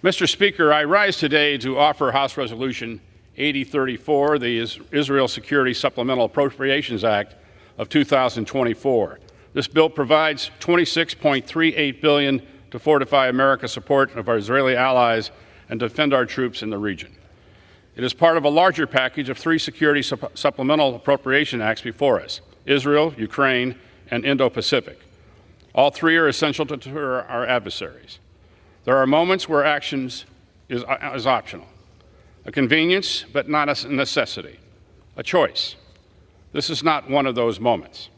Mr. Speaker, I rise today to offer House Resolution 8034, the Israel Security Supplemental Appropriations Act of 2024. This bill provides $26.38 billion to fortify America's support of our Israeli allies and defend our troops in the region. It is part of a larger package of three security supplemental appropriation acts before us: Israel, Ukraine, and Indo-Pacific. All three are essential to deter our adversaries. There are moments where actions is optional, a convenience but not a necessity, a choice. This is not one of those moments.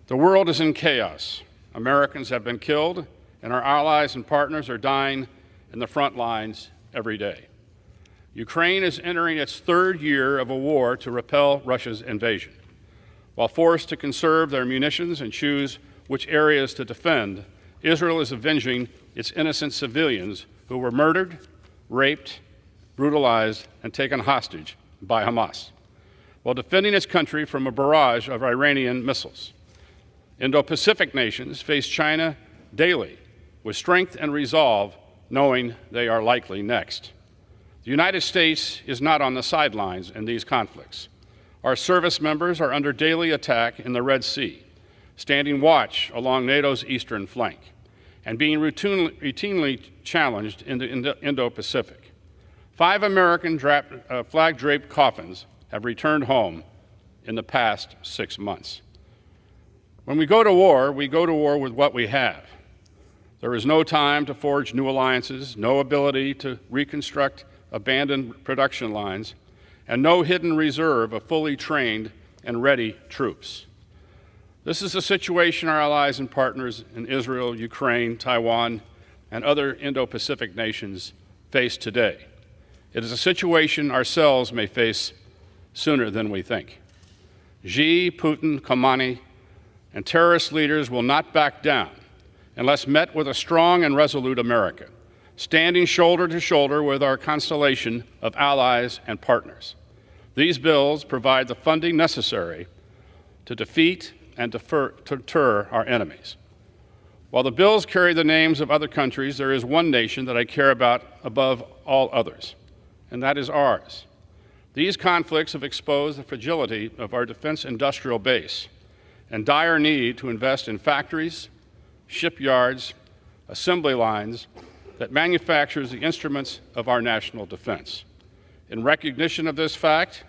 The world is in chaos. Americans have been killed, and our allies and partners are dying in the front lines every day. Ukraine is entering its third year of a war to repel Russia's invasion. While forced to conserve their munitions and choose which areas to defend, Israel is avenging its innocent civilians who were murdered, raped, brutalized, and taken hostage by Hamas, while defending its country from a barrage of Iranian missiles. Indo-Pacific nations face China daily with strength and resolve, knowing they are likely next. The United States is not on the sidelines in these conflicts. Our service members are under daily attack in the Red Sea, standing watch along NATO's eastern flank, and being routinely challenged in the Indo-Pacific. 5 American flag-draped coffins have returned home in the past 6 months. When we go to war with what we have. There is no time to forge new alliances, no ability to reconstruct abandoned production lines, and no hidden reserve of fully trained and ready troops. This is the situation our allies and partners in Israel, Ukraine, Taiwan, and other Indo-Pacific nations face today. It is a situation ourselves may face sooner than we think. Xi, Putin, Khamenei, and terrorist leaders will not back down unless met with a strong and resolute America, standing shoulder to shoulder with our constellation of allies and partners. These bills provide the funding necessary to defeat and deter our enemies. While the bills carry the names of other countries, there is one nation that I care about above all others, and that is ours. These conflicts have exposed the fragility of our defense industrial base and dire need to invest in factories, shipyards, assembly lines that manufactures the instruments of our national defense. In recognition of this fact,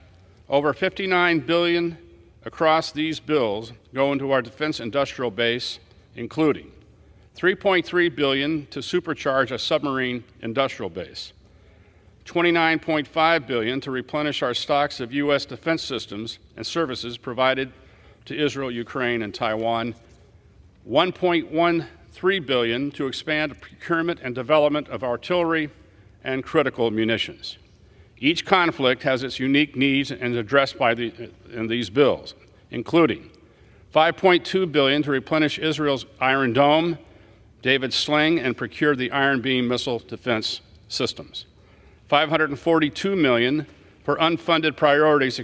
over $59 billion across these bills go into our defense industrial base, including $3.3 billion to supercharge a submarine industrial base, $29.5 billion to replenish our stocks of U.S. defense systems and services provided to Israel, Ukraine, and Taiwan, $1.13 billion to expand procurement and development of artillery and critical munitions. Each conflict has its unique needs and addressed in these bills, including $5.2 billion to replenish Israel's Iron Dome, David Sling, and procure the Iron Beam missile defense systems, $542 million for unfunded priorities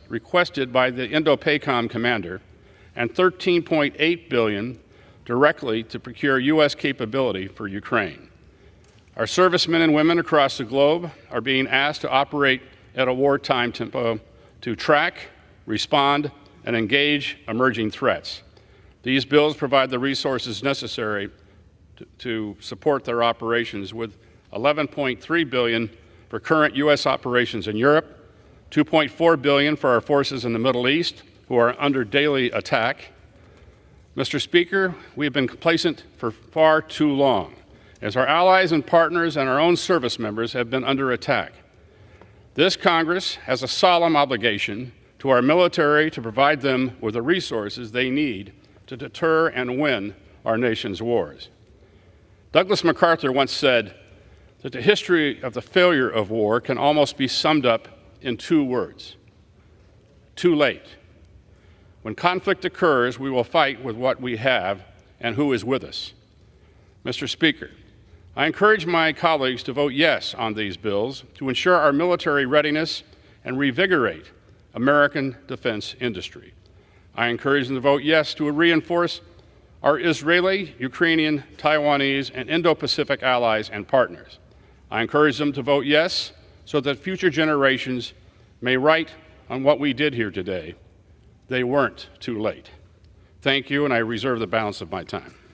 requested by the Indo-PACOM commander, and $13.8 billion directly to procure U.S. capability for Ukraine. Our servicemen and women across the globe are being asked to operate at a wartime tempo to track, respond, and engage emerging threats. These bills provide the resources necessary to support their operations, with $11.3 billion for current U.S. operations in Europe, $2.4 billion for our forces in the Middle East, who are under daily attack. Mr. Speaker, we have been complacent for far too long, as our allies and partners and our own service members have been under attack. This Congress has a solemn obligation to our military to provide them with the resources they need to deter and win our nation's wars. Douglas MacArthur once said that the history of the failure of war can almost be summed up in 2 words: too late. When conflict occurs, we will fight with what we have and who is with us. Mr. Speaker, I encourage my colleagues to vote yes on these bills to ensure our military readiness and revigorate American defense industry. I encourage them to vote yes to reinforce our Israeli, Ukrainian, Taiwanese, and Indo-Pacific allies and partners. I encourage them to vote yes so that future generations may write on what we did here today. They weren't too late. Thank you, and I reserve the balance of my time.